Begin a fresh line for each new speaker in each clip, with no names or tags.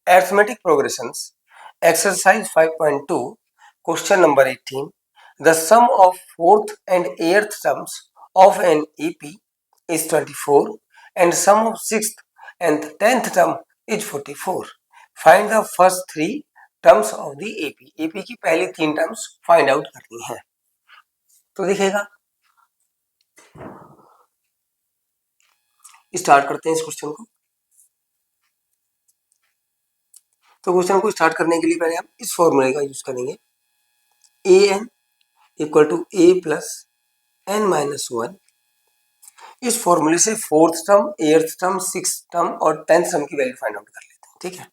Arithmetic progressions. Exercise 5.2. Question number 18. The sum of fourth and eighth terms of an AP is 24 and sum of sixth and 10th term is 44. Find the first three terms of the AP. AP की पहली तीन terms find out करनी है. तो देखिएगा, start करते हैं इस क्वेश्चन को. तो क्वेश्चन को स्टार्ट करने के लिए पहले हम इस फॉर्मूले का यूज करेंगे. A N equal to A plus N minus one. इस फॉर्मूले से fourth term, eighth term, six term और 10th टर्म की वैल्यू फाइंड आउट कर लेते हैं. ठीक है,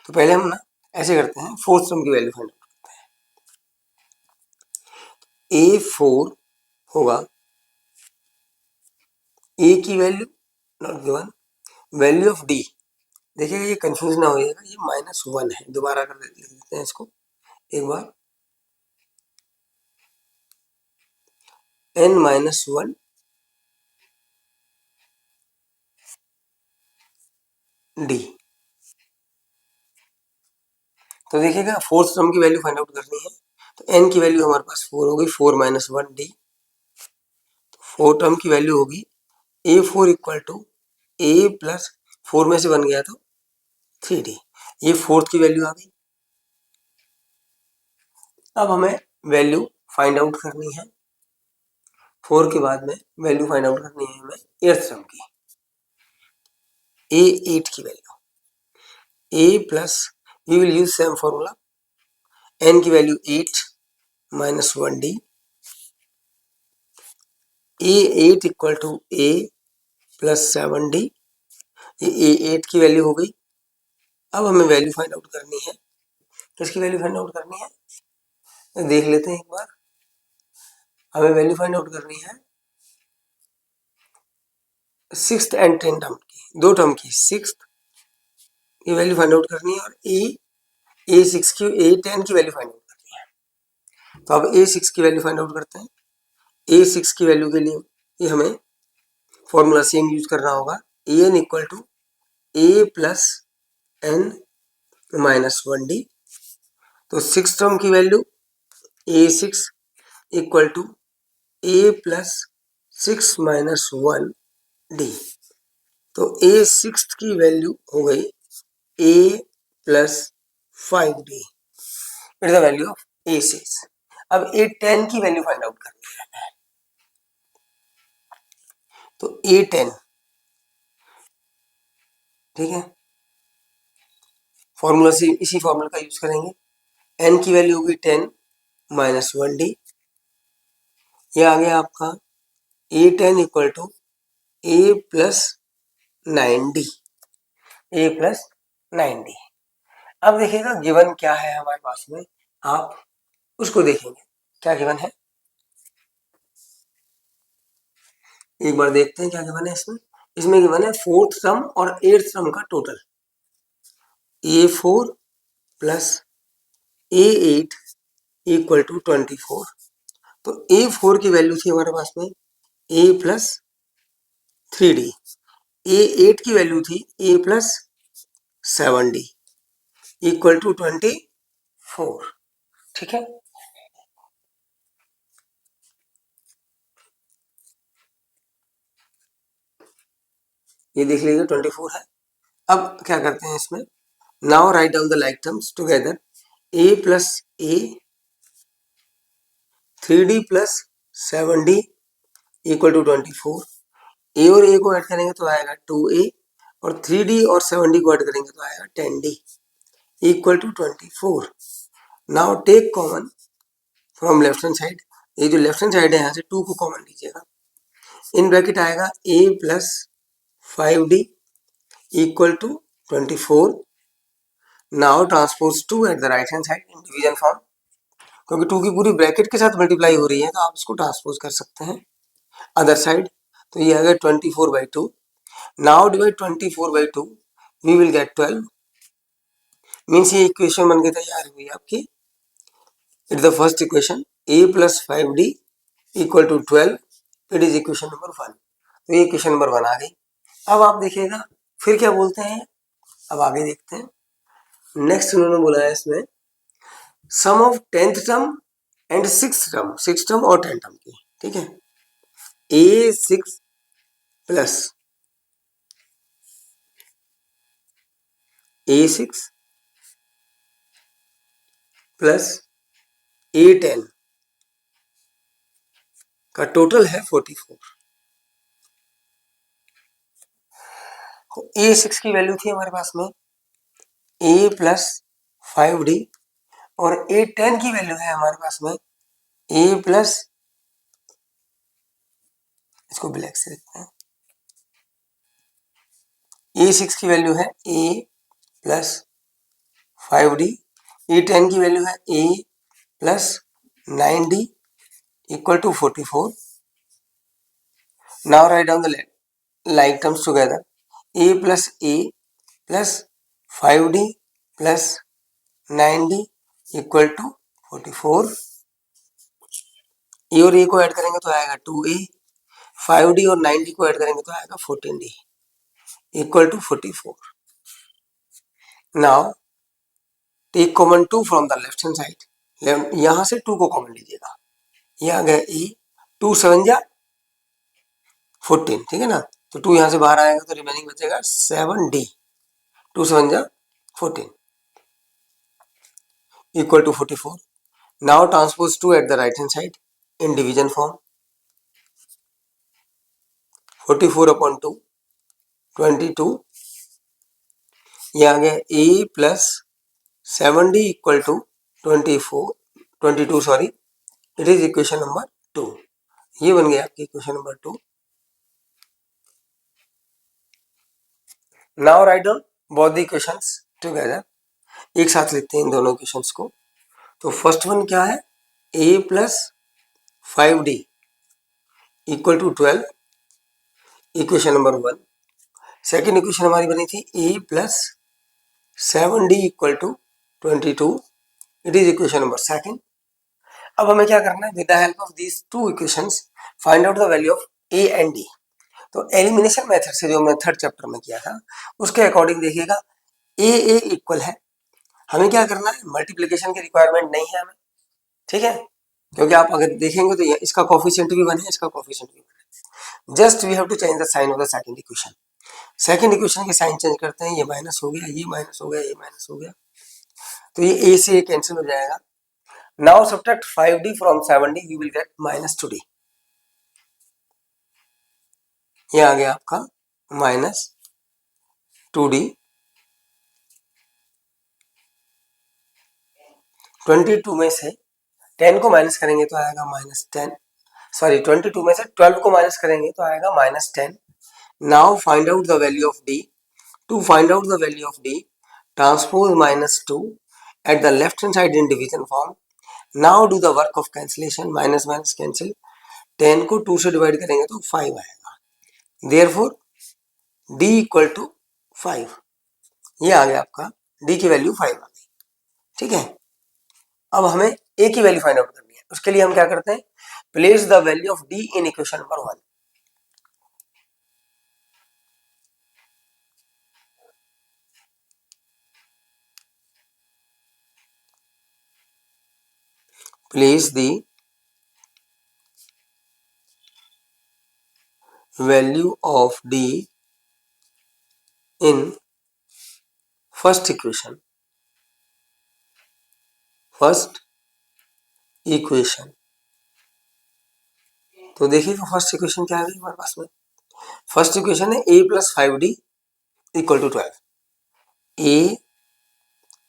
तो पहले हम ना ऐसे करते हैं, फोर्थ टर्म की वैल्यू फाइंड आउट करते हैं. ए फोर होगा, ए की value not given, value of D. देखिएगा ये कंफ्यूज ना होइएगा, ये माइनस वन है. दोबारा कर देते हैं इसको एक बार. N minus one D. तो देखिएगा फोर्थ टर्म की वैल्यू फाइंड आउट करनी है. तो एन की वैल्यू हमारे पास 4 होगी, 4 माइनस वन डी. तो फोर्थ टर्म की वैल्यू होगी A four equal to A plus 4 में से बन गया तो 3d. ये फोर्थ की वैल्यू आ गई. अब हमें वैल्यू फाइंड आउट करनी है. 4 के बाद में वैल्यू फाइंड आउट करनी है हमें एट्थ टर्म की. ए 8 की value, A plus we will use same formula. N की value 8 minus one D. A 8 equal to A plus 7 D. ये ए 8 की वैल्यू हो गई. अब हमें वैल्यू फाइंड आउट करनी है. किसकी वैल्यू फाइंड आउट करनी है, तो देख लेते हैं एक बार. हमें वैल्यू फाइंड आउट करनी है सिक्स्थ एंड 10th टर्म की, दो टर्म की. सिक्स्थ की वैल्यू फाइंड आउट करनी है और ए सिक्स की, ए 10 की वैल्यू फाइंड आउट करनी है. तो अब ए सिक्स की वैल्यू फाइंड आउट करते हैं. ए सिक्स की वैल्यू के लिए ये हमें फॉर्मूला सेम यूज करना होगा. A N equal to A plus N minus one D. तो सिक्स टर्म की value A six equal to A plus 6 minus one D. तो ए सिक्स की वैल्यू हो गई A plus 5d. It is the value of A six. अब A 10 की value find out करनी है. तो ए 10, ठीक है, फॉर्मूला से इसी फॉर्मूला का यूज करेंगे. एन की वैल्यू होगी 10 माइनस वन डी. ये आ गया आपका a 10 equal to A plus 9d. A plus 9d. अब देखिएगा गिवन क्या है हमारे पास में, आप उसको देखेंगे क्या गिवन है. एक बार देखते हैं क्या गिवन है इसमें. इसमें गिवन है फोर्थ टर्म और एट्थ टर्म का total. A four plus a eight equal to 24. तो ए फोर की वैल्यू थी हमारे पास में ए प्लस 3d. ए एट की वैल्यू थी ए प्लस 7d इक्वल टू 24. ठीक है, ये देख लीजिए 24 है. अब क्या करते हैं इसमें, now write down the like terms together. A plus a 3d plus 7d equal to 24. A और ए को ऐड करेंगे तो आएगा 2a और 3d और 7d को ऐड करेंगे तो आएगा 10d equal to 24. Now take common from left hand side. ये जो लेफ्ट हैंड साइड है यहाँ से 2 को कॉमन लीजिएगा. इन ब्रैकेट आएगा a plus 5d equal to 24. Now transpose 2 at the right hand side in division form. क्योंकि 2 की पूरी ब्रैकेट के साथ मल्टीप्लाई हो रही है तो आप इसको ट्रांसपोज कर सकते हैं अदर साइड. तो ये आ गया 24/2. Now divide 24/2, we will get 12. Means ये इक्वेशन बन के तैयार हुई आपकी. It the first equation a plus 5d equal to 12. It is equation number 1. तो ये इक्वेशन नंबर 1 आ गई. अब आप देखिएगा फिर क्या बोलते हैं, अब आगे देखते हैं. नेक्स्ट उन्होंने बोला है इसमें sum of 10th term and 6th term और 10 टर्म की, ठीक है। A6 plus A6 plus A10 का टोटल है 44। A6 की वैल्यू थी हमारे पास में A प्लस 5D और A10 की वैल्यू है हमारे पास में A प्लस, इसको ब्लैक से लिखते हैं, A6 की वैल्यू है A प्लस 5D, A10 की वैल्यू है A plus 9D equal to 44. Now write down the like terms together. A plus A plus 5D plus 9D equal to 44. ए और a को ऐड करेंगे तो आएगा 2A, 5D और 9D को add करेंगे तो आएगा 14D equal to 44. Now take common 2 from the left hand side. यहां से 2 को कॉमन लीजिएगा, ये आ गया E, 2 7 जा 14, ठीक है ना। तो 2 यहां से बाहर आएगा तो रिमेनिंग बचेगा 7D, 2 7 जा 14 equal to 44. Now transpose 2 at the right hand side in division form. 44 upon 2 22, ये आ गया A plus 7D equal to 22 sorry, it is equation number 2। ये बन गया आपकी equation number 2। Now write down both the equations together, एक साथ लिखते हैं इन दोनों इक्वेशंस को। तो फर्स्ट वन क्या है, A plus 5D equal to 12, equation number 1। Second equation हमारी बनी थी A plus 7D equal to 22, it is equation number 2। अब हमें क्या करना है, with the help of these two equations find out the value of A and D। तो elimination method से जो हमने थर्ड चैप्टर में किया था उसके अकॉर्डिंग देखिएगा A इक्वल है, हमें क्या करना है, मल्टीप्लिकेशन की रिक्वायरमेंट नहीं है हमें, ठीक है, क्योंकि आप अगर देखेंगे तो इसका कोफिशिएंट भी 1 है, इसका कोफिशिएंट भी 1 है। Just we have to change the sign of the second equation. Second equation के साइन चेंज करते हैं, ये माइनस हो गया, ये माइनस हो गया, ये माइनस हो गया, तो ये A से कैंसिल हो जाएगा। Now subtract 5D from 7D, you will get minus 2D। ये आ गया आपका माइनस 2D। 22 में से 10 को माइनस करेंगे तो आएगा माइनस 10, सॉरी 22 में से 12 को माइनस करेंगे तो आएगा minus 10। Now find out the value of D। To find out the value of D, transpose minus 2 at the left hand side in division form. Now do the work of cancellation, minus minus cancel, 10 को 2 से divide करेंगे तो 5 आएगा, therefore D equal to 5। ये आ गया आपका D की वैल्यू 5 आ गई, ठीक है। अब हमें A की वैल्यू फाइंड आउट करनी है, उसके लिए हम क्या करते हैं, place the value of D in equation number 1। Place the value of D in first equation, तो देखिए तो फर्स्ट इक्वेशन क्या आ गई हमारे पास में, फर्स्ट इक्वेशन है A plus 5D equal to 12, A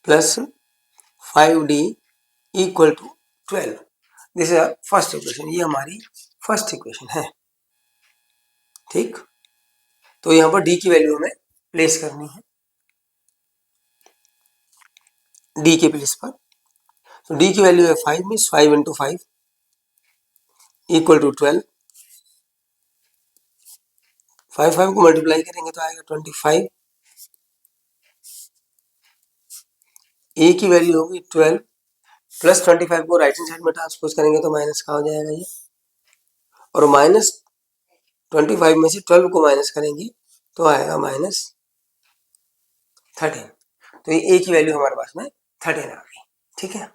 plus 5D equal to 12, this is first equation, ये हमारी फर्स्ट इक्वेशन है, ठीक। तो यहाँ पर D की वैल्यू हमें प्लेस करनी है, D के प्लेस पर। तो D की वैल्यू है 5 मीन्स 5 इंटू 5 इक्वल टू 12, 5 को मल्टीप्लाई करेंगे तो आएगा 25। A की वैल्यू होगी 12 प्लस 25 को राइट हैंड साइड में ट्रांसपोज करेंगे तो माइनस का हो जाएगा ये, और माइनस 25 में से 12 को माइनस करेंगे तो आएगा माइनस 13। तो ये ए की वैल्यू हमारे पास में 13 आ गई। ठीक है,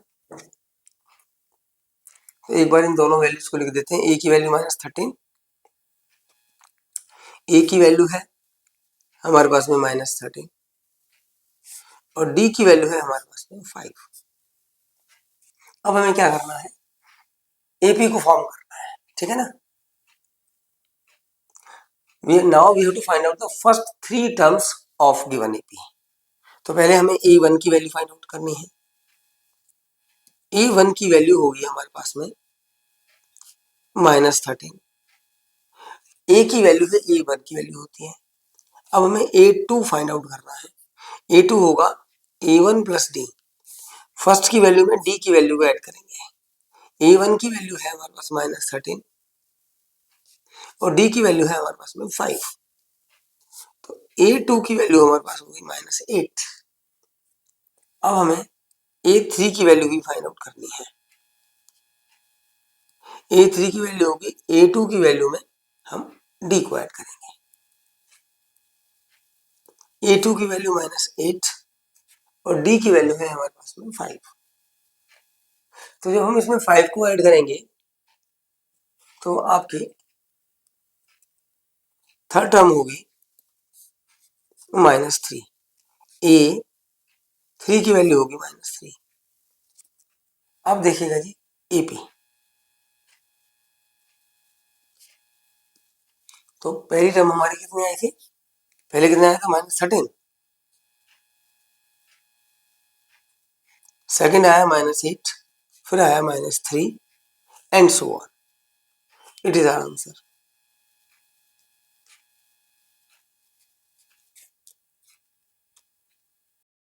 तो एक बार इन दोनों वैल्यूज को लिख देते हैं। ए की वैल्यू -13, ए की वैल्यू है हमारे पास में -13 और डी की वैल्यू है हमारे पास में 5। अब हमें क्या करना है, एपी को फॉर्म करना है। ठीक है ना, now we have to find out the first 3 terms of given AP. तो पहले हमें ए1 की वैल्यू फाइंड आउट करनी है। ए1 की वैल्यू होगी हमारे पास में -13, ए की वैल्यू से ए1 की वैल्यू होती है। अब हमें ए2 फाइंड आउट करना है। ए2 होगा ए1 प्लस डी, फर्स्ट की वैल्यू में डी की वैल्यू को ऐड करेंगे। ए1 की वैल्यू है हमारे पास -13 और डी की वैल्यू है हमारे पास में 5, तो ए2 की वैल्यू हमारे पास होगी -8। अब हमें ए3 की वैल्यू भी फाइंड आउट करनी है। ए3 की वैल्यू होगी ए2 की वैल्यू में हम डी को ऐड करेंगे। ए2 की वैल्यू -8 और डी की वैल्यू है हमारे पास में 5। तो जब हम इसमें 5 को ऐड करेंगे तो आपकी थर्ड टर्म होगी -3, ए3 की वैल्यू होगी -3। अब देखिएगा जी एपी, तो पहली टर्म हमारी कितनी आई थी, पहले कितना आया था -13, सेकंड आया -8, फिर आया -3 and so on. It is our answer.